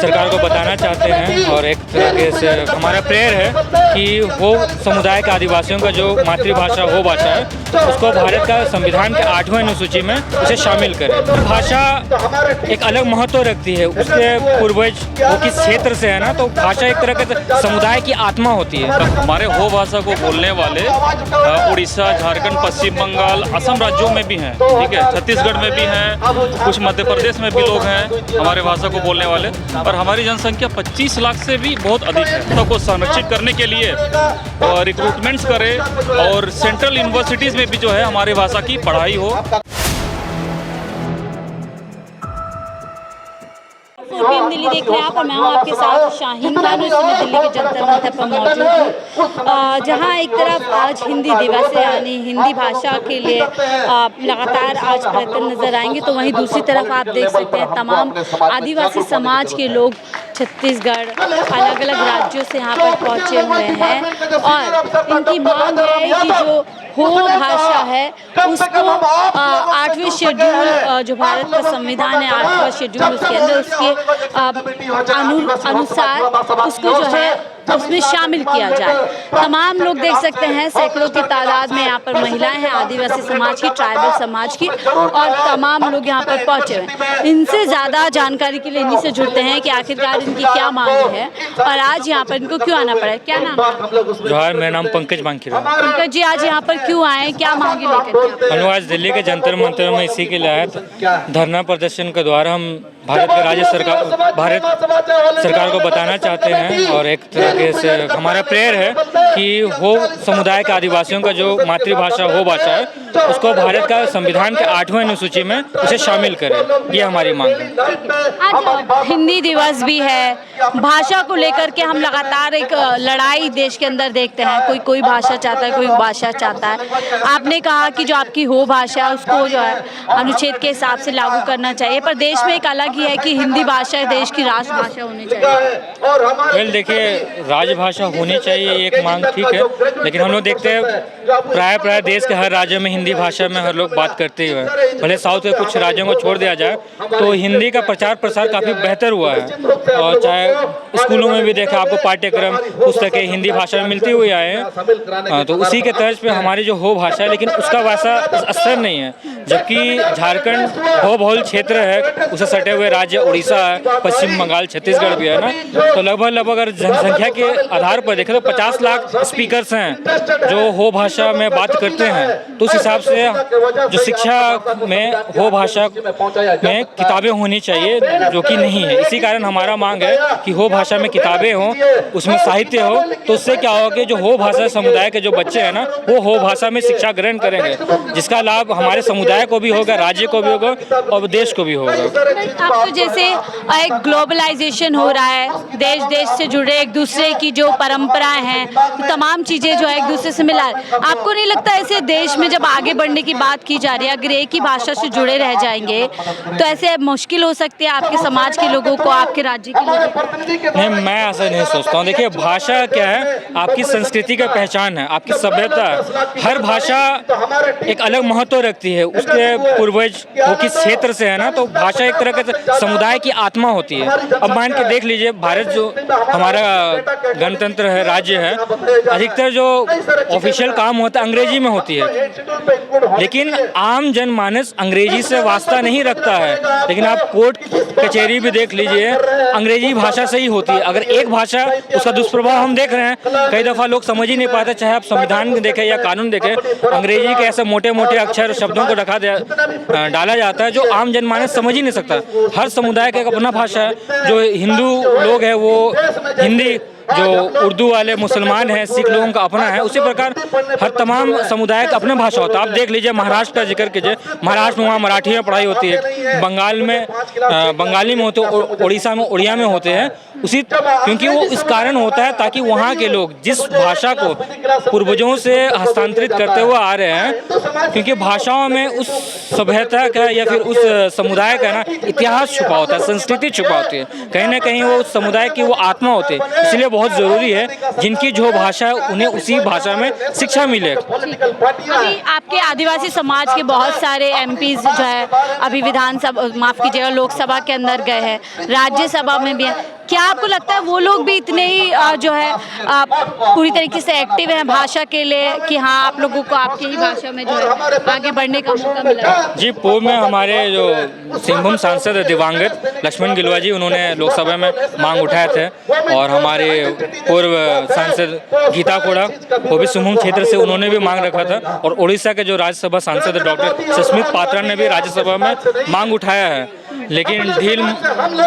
सरकार को बताना चाहते हैं और एक तरीके से हमारा प्रेयर है कि वो समुदाय के आदिवासियों का जो मातृभाषा हो भाषा है उसको भारत का संविधान के 8वें अनुसूची में उसे शामिल करें। भाषा एक अलग महत्व रखती है, उसके पूर्वज वो किस क्षेत्र से है ना, तो भाषा एक तरह के समुदाय की आत्मा होती है। हमारे हो भाषा को बोलने वाले उड़ीसा, झारखंड, पश्चिम बंगाल, असम राज्यों में भी हैं, ठीक है, छत्तीसगढ़ में भी हैं, कुछ मध्य प्रदेश में भी लोग हैं हमारे भाषा को बोलने वाले। और हमारी जनसंख्या 25 लाख से भी बहुत अधिक है। सबको संरक्षित करने के लिए रिक्रूटमेंट्स करें और सेंट्रल यूनिवर्सिटीज़ में भी जो है हमारी भाषा की पढ़ाई हो। PM दिल्ली देख रहे हैं आप और मैं हूँ आपके साथ शाहीन खान। इस समय दिल्ली के जंतर मंतर पर मौजूद हूँ, जहाँ एक तरफ आज हिंदी दिवस है, यानी हिंदी भाषा के लिए लगातार आज प्रयत्न नजर आएंगे, तो वहीं दूसरी तरफ आप देख सकते हैं तमाम आदिवासी समाज के लोग छत्तीसगढ़ अलग अलग राज्यों से यहाँ पर पहुँचे हुए हैं और इनकी मांग है कि जो हो भाषा है उसको 8वें शेड्यूल जो भारत का संविधान है 8वां शेड्यूल उसके अंदर उसके अनुसार उसको जो है उसमें शामिल किया जाए। तमाम लोग देख सकते हैं सैकड़ों की तादाद में यहाँ पर महिलाएं हैं, आदिवासी समाज की, ट्राइबल समाज की, और तमाम लोग यहाँ पर पहुंचे हैं। इनसे ज़्यादा जानकारी के लिए इन्हीं से जुड़ते हैं कि आखिरकार इनकी क्या मांग है और आज यहाँ पर इनको क्यों आना पड़ा है। क्या नाम है? जोहार, मेरा नाम पंकज बांकीरा। पंकज जी, आज यहाँ पर क्यों आए, क्या मांगे लेकर? हम आज दिल्ली के जंतर मंतर में इसी के लिए आए, धरना प्रदर्शन के द्वारा हम भारत सरकार को बताना चाहते हैं और एक तरीके से हमारा प्रेयर है कि वो समुदाय के आदिवासियों का जो मातृभाषा हो भाषा है उसको भारत का संविधान के 8वें अनुसूची में उसे शामिल करें। ये हमारी मांग है। आज हिंदी दिवस भी है, भाषा को लेकर के हम लगातार एक लड़ाई देश के अंदर देखते हैं, कोई भाषा चाहता है, कोई भाषा चाहता है। आपने कहा कि जो आपकी हो भाषा है उसको जो है अनुच्छेद के हिसाब से लागू करना चाहिए, पर देश में एक अलग ही है कि हिंदी भाषा देश की राष्ट्रभाषा होनी चाहिए। वेल देखिए, राजभाषा होनी चाहिए ये एक मांग ठीक है, लेकिन हम लोग देखते हैं प्राय देश के हर राज्य में हिंदी भाषा में हर लोग बात करते हुए, भले साउथ के कुछ राज्यों को छोड़ दिया जाए तो हिंदी का प्रचार प्रसार काफ़ी बेहतर हुआ है। और चाहे स्कूलों में भी देखा आपको पाठ्यक्रम पुस्तकें हिंदी भाषा में मिलती हुई आए हैं, तो उसी के तर्ज पे हमारी जो हो भाषा है लेकिन उसका वैसा असर नहीं है। जबकि झारखंड हो बहुल क्षेत्र है, उसे सटे हुए राज्य उड़ीसा है, पश्चिम बंगाल, छत्तीसगढ़ भी है ना, तो लगभग अगर जनसंख्या के आधार पर देखें तो 50 लाख स्पीकर्स हैं जो हो भाषा में बात करते हैं। तो उस हिसाब से जो शिक्षा में हो भाषा में किताबें होनी चाहिए जो कि नहीं है। इसी कारण हमारा मांग है कि हो भाषा में किताबें हों, उसमें साहित्य हो, तो उससे क्या होगा कि जो हो भाषा समुदाय के जो बच्चे हैं ना वो हो भाषा में शिक्षा ग्रहण करेंगे, जिसका लाभ हमारे समुदाय को भी होगा, राज्य को भी होगा और देश को भी होगा। अब तो जैसे एक ग्लोबलाइजेशन हो रहा है, देश देश से जुड़े एक दूसरे की जो परंपराएं हैं, तो तमाम चीज़ें जो है एक दूसरे से मिला है। आपको नहीं लगता ऐसे देश में जब आगे बढ़ने की बात की जा रही है, अगर एक ही भाषा से जुड़े रह जाएंगे तो ऐसे मुश्किल हो सकती है आपके समाज के लोगों को, आपके राज्य के लोगों को? नहीं, मैं ऐसा नहीं सोचता हूँ। देखिए, भाषा क्या है, आपकी संस्कृति का पहचान है, आपकी सभ्यता है। हर भाषा एक अलग महत्व रखती है, उसके पूर्वज वो किस क्षेत्र से है ना, तो भाषा एक तरह के समुदाय की आत्मा होती है। अब मान के देख लीजिए, भारत जो हमारा गणतंत्र है, राज्य है, अधिकतर जो ऑफिशियल काम होता है अंग्रेजी में होती है, लेकिन आम जनमानस अंग्रेजी से वास्ता नहीं रखता है। लेकिन आप कोर्ट कचहरी भी देख लीजिए, अंग्रेजी भाषा से ही होती है। अगर एक भाषा, उसका दुष्प्रभाव हम देख रहे हैं, कई दफ़ा लोग समझ ही नहीं पाते, चाहे आप संविधान देखें या कानून देखें, अंग्रेजी के ऐसे मोटे मोटे अक्षर शब्दों को डाला जाता है जो आम जनमानस समझ ही नहीं सकता। हर समुदाय का एक अपना भाषा है। जो हिंदू लोग हैं वो हिंदी, जो उर्दू वाले मुसलमान हैं, सिख लोगों का अपना है, उसी प्रकार हर तमाम समुदाय का अपना भाषा होता है। आप देख लीजिए, महाराष्ट्र का जिक्र कीजिए, महाराष्ट्र में वहाँ मराठी में पढ़ाई होती है, बंगाल में बंगाली में होते, उड़ीसा में उड़िया में होते हैं। उसी क्योंकि वो इस कारण होता है ताकि वहाँ के लोग जिस भाषा को पूर्वजों से हस्तांतरित करते हुए आ रहे हैं, क्योंकि भाषाओं में उस सभ्यता का या फिर उस समुदाय का ना इतिहास छुपा होता है, संस्कृति छुपा होती है, कहीं ना कहीं वो उस समुदाय की वो आत्मा होती है। इसलिए बहुत ज़रूरी है, जिनकी जो भाषा है उन्हें उसी भाषा में शिक्षा मिले। अभी आपके आदिवासी समाज के बहुत सारे एमपीज जो है अभी विधानसभा, माफ़ कीजिएगा, लोकसभा के अंदर गए हैं, राज्यसभा में भी हैं। क्या आपको लगता है वो लोग भी इतने ही जो है पूरी तरीके से एक्टिव हैं भाषा के लिए कि हाँ आप लोगों को आपकी ही भाषा में जो है आगे बढ़ने का मौका मिला? जी, पूर्व में हमारे जो सिंहभूम सांसद दिवंगत लक्ष्मण गिलुआ जी, उन्होंने लोकसभा में मांग उठाए थे, और हमारे पूर्व सांसद गीता कोड़ा, वो भी सिंहभूम क्षेत्र से, उन्होंने भी मांग रखा था, और उड़ीसा के जो राज्यसभा सांसद डॉक्टर सस्मित पात्रा ने भी राज्यसभा में मांग उठाया है, लेकिन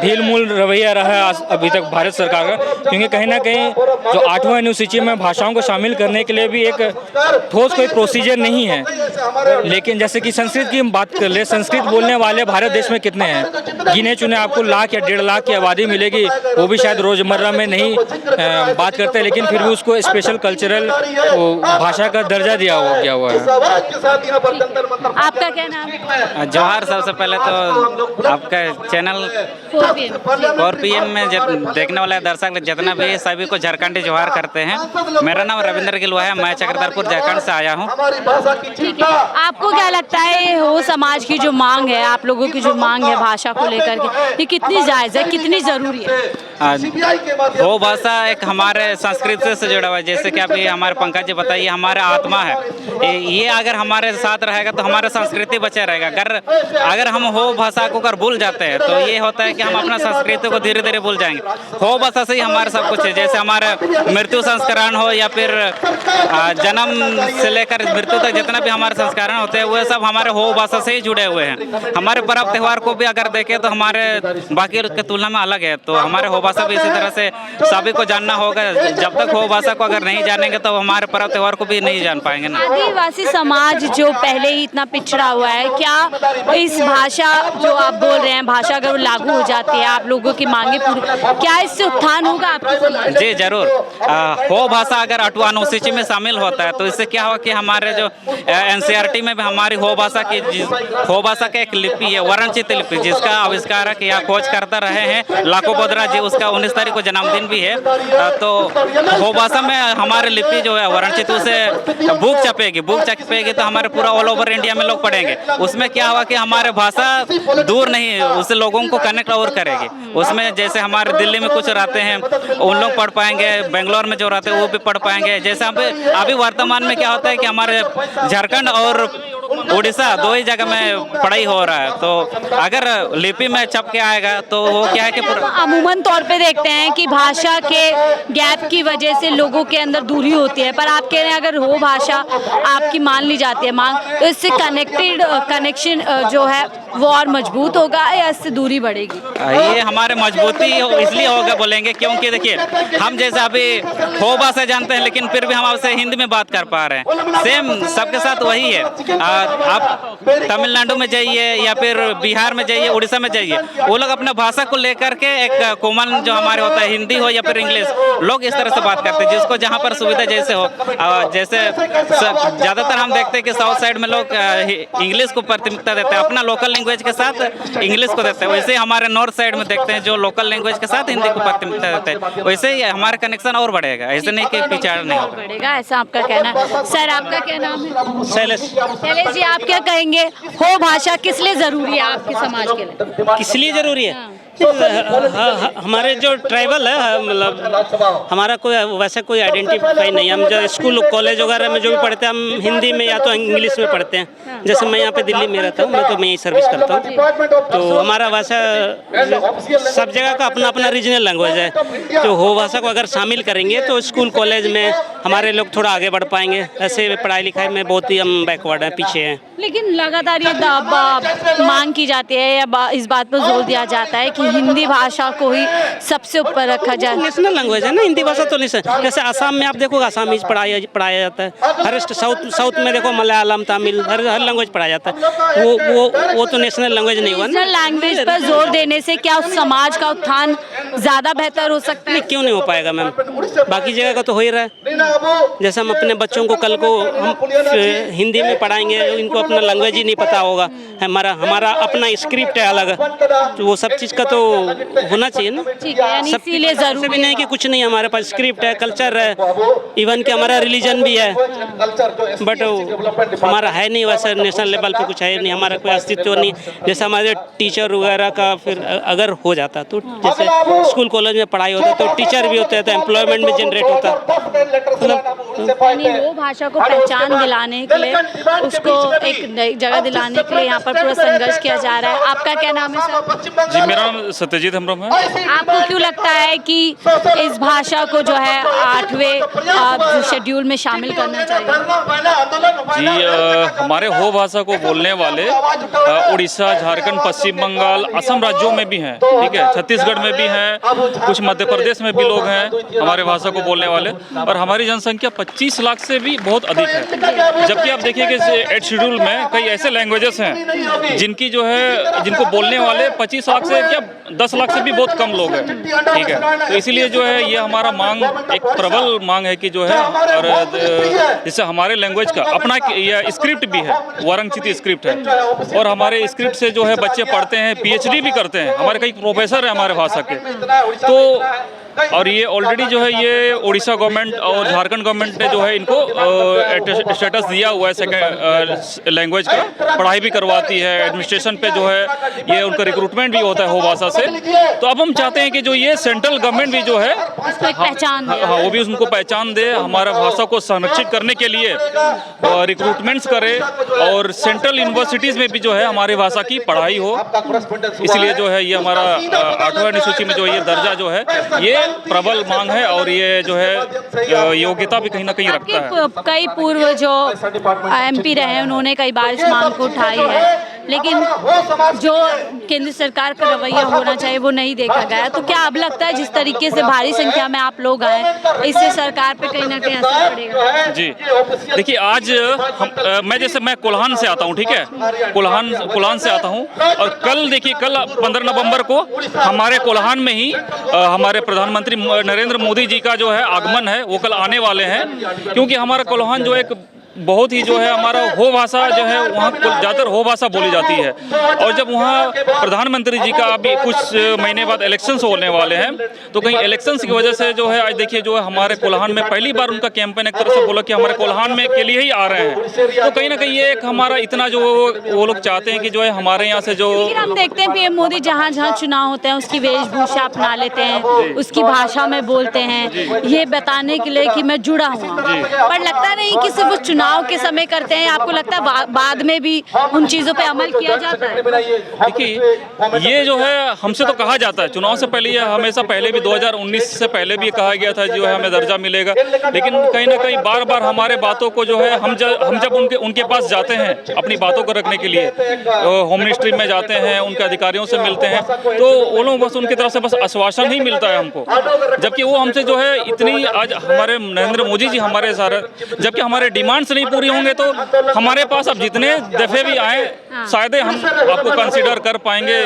ढील मूल रवैया रहा है अभी तक भारत सरकार का, क्योंकि कहीं ना कहीं जो 8वां अनुसूची में भाषाओं को शामिल करने के लिए भी एक ठोस कोई प्रोसीजर नहीं है। लेकिन जैसे कि संस्कृत की हम बात कर ले, संस्कृत बोलने वाले भारत देश में कितने हैं? गिने चुने आपको लाख या 1.5 लाख की आबादी मिलेगी, वो भी शायद रोज़मर्रा में नहीं बात करते, लेकिन फिर भी उसको स्पेशल कल्चरल भाषा का दर्जा गया हुआ है। आपका क्या नाम है? जोहार। सबसे पहले तो आपका चैनल 4PM में देखने वाले दर्शक जितना भी सभी को झारखंडी जोहार करते हैं। मेरा नाम रविंद्र गिलुआ है, मैं चक्रधरपुर झारखंड से आया हूँ। ठीक है, आपको क्या लगता है हो समाज की जो मांग है, आप लोगों की जो मांग है भाषा को लेकर के, ये कितनी जायज़ है, कितनी ज़रूरी है? वो भाषा एक हमारे संस्कृति से जुड़ा हुआ है, जैसे कि अभी हमारे पंकज जी बताइए, हमारा आत्मा है। ये अगर हमारे साथ रहेगा तो हमारा संस्कृति बचा रहेगा। अगर हम हो भाषा को अगर भूल जाते हैं तो ये होता है कि हम अपना संस्कृति को धीरे धीरे भूल जाएंगे। हो भाषा से ही हमारा सब कुछ है, जैसे हमारे मृत्यु संस्करण हो या फिर जन्म से लेकर मृत्यु तक जितना भी हमारे संस्करण होते हैं वो सब हमारे हो भाषा से ही जुड़े हुए हैं। हमारे पर्व त्यौहार को भी अगर देखें तो हमारे बाकी की तुलना में अलग है, तो हमारे हो भाषा भी इसी तरह से सभी को जानना होगा। जब तक हो भाषा को अगर नहीं जानेंगे तो हमारे पर्व त्यौहार को भी नहीं जान पाएंगे ना। आदिवासी समाज जो पहले ही इतना पिछड़ा हुआ है, क्या इस भाषा जो आप बोल रहे हैं, भाषा अगर लागू हो जाती है, आप लोगों की मांगे पूरी, क्या इससे उत्थान होगा आपके समाज? जी जरूर। हो भाषा अगर 8वां अनुसूची में शामिल होता है तो इससे क्या होगा कि हमारे जो NCERT में भी हमारी हो भाषा की एक लिपि है, वर्णचित लिपि, जिसका आविष्कारक या खोज करता रहे हैं लाखो बोदरा जी, उसका 19 तारीख को जन्मदिन भी है। तो हो भाषा में हमारी लिपि जो है वर्णचित, उसे बुक छपेगी तो हमारे पूरा ऑल ओवर इंडिया में लोग पढ़ेंगे। उसमें क्या हुआ कि हमारे भाषा दूर नहीं, उससे लोगों को कनेक्ट और करेगी। उसमें जैसे हमारे दिल्ली में कुछ रहते हैं उन लोग पढ़ पाएंगे, बेंगलोर में जो रहते हैं वो भी पढ़ पाएंगे। जैसे अभी वर्तमान में क्या होता है कि हमारे झारखंड और उड़ीसा 2 ही जगह में पढ़ाई हो रहा है, तो अगर लिपि में छप के आएगा तो वो क्या है कि अमूमन तौर पे देखते हैं कि भाषा के गैप की वजह से लोगों के अंदर दूरी होती है, पर आप कह रहे हैं अगर हो भाषा आपकी मान ली जाती है मांग, तो इससे कनेक्शन जो है वो और मजबूत होगा या इससे दूरी बढ़ेगी? ये हमारे मजबूती इसलिए होगा बोलेंगे क्योंकि देखिए हम जैसे अभी हो भाषा जानते हैं लेकिन फिर भी हम आपसे हिंदी में बात कर पा रहे हैं। सेम सबके साथ वही है। आप तमिलनाडु में जाइए या फिर बिहार में जाइए, उड़ीसा में जाइए, वो लोग अपना भाषा को लेकर के एक कॉमन जो हमारे होता है हिंदी हो या फिर इंग्लिश, लोग इस तरह से बात करते हैं जिसको जहाँ पर सुविधा जैसे हो। जैसे ज़्यादातर हम देखते हैं कि साउथ साइड में लोग इंग्लिश को प्राथमिकता देते हैं, अपना लोकल लैंग्वेज के साथ इंग्लिश को देते हैं। वैसे ही हमारे नॉर्थ साइड में देखते हैं जो लोकल लैंग्वेज के साथ हिंदी को प्राथमिकता देते हैं। वैसे ही हमारा कनेक्शन और बढ़ेगा, ऐसे नहीं कि पिछाड़ नहीं बढ़ेगा, ऐसा आपका कहना है। सर आपका क्या नाम है? शैलेश जी, आप क्या कहेंगे, हो भाषा किस लिए जरूरी है आपके समाज के लिए? किस लिए जरूरी है? हमारे जो ट्राइबल है, मतलब हमारा कोई वैसे कोई आइडेंटिफाई नहीं है। हम जो स्कूल कॉलेज वगैरह में जो भी पढ़ते हैं हम हिंदी में या तो इंग्लिश में पढ़ते हैं। जैसे मैं यहाँ पे दिल्ली में रहता हूँ, मैं तो मैं ही सर्विस करता हूँ, तो हमारा भाषा सब जगह का अपना अपना रीजनल लैंग्वेज है। तो हो भाषा को अगर शामिल करेंगे तो स्कूल कॉलेज में हमारे लोग थोड़ा आगे बढ़ पाएंगे। ऐसे पढ़ाई लिखाई में बहुत ही हम बैकवर्ड हैं, पीछे हैं। लेकिन लगातार ये मांग की जाती है या इस बात पर जोर दिया जाता है कि हिंदी भाषा को ही सबसे ऊपर रखा जाए। नेशनल लैंग्वेज है ना हिंदी भाषा, तो नहीं। जैसे आसाम में आप देखो आसामीज पढ़ाया जाता है, हर साउथ में देखो मलयालम, तमिल, हर लैंग्वेज पढ़ाया जाता है। वो तो नेशनल लैंग्वेज नहीं हुआ। नेशनल लैंग्वेज पर जोर देने से क्या उस समाज का उत्थान ज़्यादा बेहतर हो सकता है? नहीं, क्यों नहीं हो पाएगा मैम, बाकी जगह का तो हो ही रहा है। जैसे हम अपने बच्चों को कल को हम हिंदी में पढ़ाएंगे, इनको अपना लैंग्वेज ही नहीं पता होगा, हमारा अपना स्क्रिप्ट है अलग, तो वो सब चीज़ का तो होना चाहिए ना। ठीक है, यानी सब इसीलिए ऐसे ज़रूरी भी नहीं कि कुछ नहीं, हमारे पास स्क्रिप्ट है, कल्चर है, इवन कि हमारा रिलीजन भी है, बट हमारा है नहीं वैसा, नेशनल लेवल पे कुछ है नहीं, हमारा कोई अस्तित्व नहीं। जैसे हमारे टीचर वगैरह का फिर अगर हो जाता तो जैसे स्कूल कॉलेज में पढ़ाई होता तो टीचर भी होते थे, एम्प्लॉयमेंट भी जनरेट होता। यानी वो भाषा को पहचान दिलाने के लिए, उसको एक नई जगह दिलाने के लिए यहाँ पर पूरा संघर्ष किया जा रहा है। आपका क्या नाम है सर? जी, मेरा नाम सत्यजीत हेम्ब्रम है। आपको क्यों लगता है कि इस भाषा को जो है 8वें शेड्यूल में शामिल करना चाहिए? जी, हमारे हो भाषा को बोलने वाले उड़ीसा, झारखंड, पश्चिम बंगाल, असम राज्यों में भी हैं, ठीक है, छत्तीसगढ़ में भी हैं, कुछ मध्य प्रदेश में भी लोग हैं हमारे भाषा को बोलने वाले, और हमारी जनसंख्या 25 लाख से भी बहुत अधिक है। जबकि आप देखिए कि 8 शेड्यूल में कई ऐसे लैंग्वेजेस हैं जिनकी जो है, जिनको बोलने वाले 25 लाख से क्या 10 लाख से भी बहुत कम लोग हैं, ठीक है। तो इसीलिए जो है ये हमारा मांग, एक प्रबल मांग है कि जो है, और जिससे हमारे लैंग्वेज का अपना यह स्क्रिप्ट भी है, वारंगचिती स्क्रिप्ट है, और हमारे स्क्रिप्ट से जो है बच्चे पढ़ते हैं, PhD भी करते हैं, हमारे कई प्रोफेसर हैं हमारे भाषा के। तो और ये ऑलरेडी जो है ये उड़ीसा गवर्नमेंट और झारखंड गवर्नमेंट ने जो है इनको स्टेटस दिया हुआ है सेकेंड लैंग्वेज का, पढ़ाई भी करवाती है, एडमिनिस्ट्रेशन पे जो है ये उनका रिक्रूटमेंट भी होता है हो भाषा से। तो अब हम चाहते हैं कि जो ये सेंट्रल गवर्नमेंट भी जो है पहचान, हाँ, वो भी उनको पहचान दे, हमारा भाषा को संरक्षित करने के लिए रिक्रूटमेंट्स करे, और सेंट्रल यूनिवर्सिटीज़ में भी जो है हमारी भाषा की पढ़ाई हो। इसलिए जो है ये हमारा 8वां अनुसूची में जो ये दर्जा जो है ये प्रबल मांग है, और ये जो है योग्यता भी कहीं ना कहीं रखता है। कई पूर्व जो MP रहे हैं उन्होंने कई बार इस मांग को उठाई है, लेकिन जो केंद्र सरकार का रवैया होना चाहिए वो नहीं देखा गया। तो क्या अब लगता है जिस तरीके से भारी संख्या में आप लोग आए, इससे सरकार पे कहीं ना कहीं असर पड़ेगा? जी, देखिए आज मैं कोल्हान से आता हूँ, ठीक है, कोल्हान से आता हूँ, और कल देखिए, कल 15 नवंबर को हमारे कोल्हान में ही हमारे प्रधानमंत्री नरेंद्र मोदी जी का जो है आगमन है, वो कल आने वाले हैं। क्योंकि हमारा कोल्हान जो एक बहुत ही जो है हमारा हो भाषा जो है, वहाँ ज़्यादातर हो भाषा बोली जाती है, और जब वहाँ प्रधानमंत्री जी का अभी कुछ महीने बाद इलेक्शंस होने वाले हैं, तो कहीं इलेक्शंस की वजह से जो है आज देखिए जो है हमारे कोल्हान में पहली बार उनका कैंपेन एक तरह से बोला कि हमारे कोल्हान में के लिए ही आ रहे हैं। तो कहीं ना कहीं ये एक हमारा इतना जो वो लोग चाहते हैं कि जो है हमारे यहाँ से जो, लेकिन हम देखते हैं PM मोदी जहाँ जहाँ चुनाव होते हैं उसकी वेशभूषा अपना लेते हैं, उसकी भाषा में बोलते हैं, ये बताने के लिए कि मैं जुड़ा हूँ। पर लगता नहीं कि सिर्फ उस चुनाव के समय करते हैं, आपको लगता है बाद में भी उन चीजों पे अमल किया जाता है? देखिए ये जो है हमसे तो कहा जाता है चुनाव से पहले, ये हमेशा पहले भी 2019 से पहले भी कहा गया था जो है हमें दर्जा मिलेगा, लेकिन कहीं ना कहीं बार बार हमारे बातों को जो है हम जब उनके पास जाते हैं अपनी बातों को रखने के लिए, होम मिनिस्ट्री में जाते हैं, उनके अधिकारियों से मिलते हैं, तो वो लोग बस उनकी तरफ से बस आश्वासन ही मिलता है हमको, जबकि वो हमसे जो है इतनी, आज हमारे नरेंद्र मोदी जी हमारे सारे, जबकि हमारे डिमांड्स नहीं पूरी होंगे तो हमारे पास अब जितने दफे भी आए शायद हम आपको कंसीडर कर पाएंगे,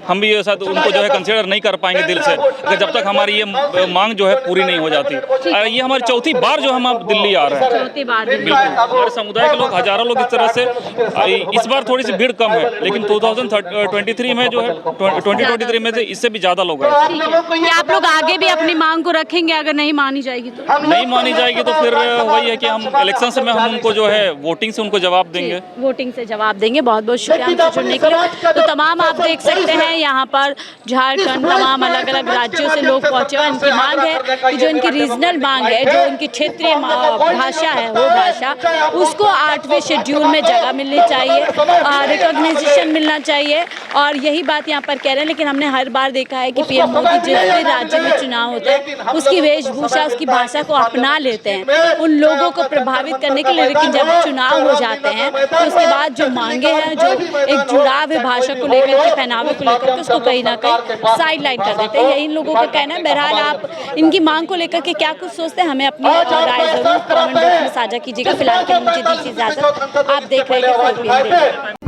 हम भी शायद उनको जो है कंसीडर नहीं कर पाएंगे दिल से, अगर जब तक हमारी ये मांग जो है पूरी नहीं हो जाती। ये हमारी चौथी बार जो हम अब दिल्ली आ रहे हैं। चौथी बार? बिल्कुल, हमारे समुदाय के लोग हजारों लोग इस तरह से, इस बार थोड़ी सी भीड़ कम है, लेकिन 2023 में जो है 2023 में से इससे भी ज्यादा लोग हैं। क्या आप लोग आगे भी अपनी मांग को रखेंगे अगर नहीं मानी जाएगी तो? नहीं मानी जाएगी तो फिर वही है कि हम इलेक्शन से में हम उनको जो है वोटिंग से उनको जवाब देंगे। वोटिंग से जवाब देंगे। बहुत बहुत शुक्रिया हमसे जुड़ने के लिए। तो तमाम आप देख सकते हैं यहाँ पर झारखंड, तमाम अलग अलग राज्यों से लोग पहुँचे और इनकी मांग है कि जो इनकी रीजनल मांग है, जो इनकी क्षेत्रीय भाषा है वो भाषा, उसको 8वें शेड्यूल में जगह मिलनी चाहिए, रिकॉग्निशन मिलना चाहिए, और यही बात यहाँ पर कह रहे हैं। लेकिन हमने हर बार देखा है कि PM मोदी जिस भी राज्य में चुनाव होता है उसकी वेशभूषा, उसकी भाषा को अपना लेते हैं उन लोगों को प्रभावित करने के लिए, लेकिन जब चुनाव हो जाते हैं तो उसके बाद जो मांगे हैं, जो एक जुड़ाव है भाषा को लेकर के, पहनावे को लेकर के, उसको कहीं ना कहीं साइड लाइन कर देते हैं। यही इन लोगों का कहना है। बहरहाल आप इनकी मांग को लेकर के क्या कुछ सोचते हैं, हमें अपनी राय जरूर कमेंट बॉक्स में साझा कीजिएगा। फिलहाल के लिए मुझे दीजिए इजाजत। आप देख रहे हैं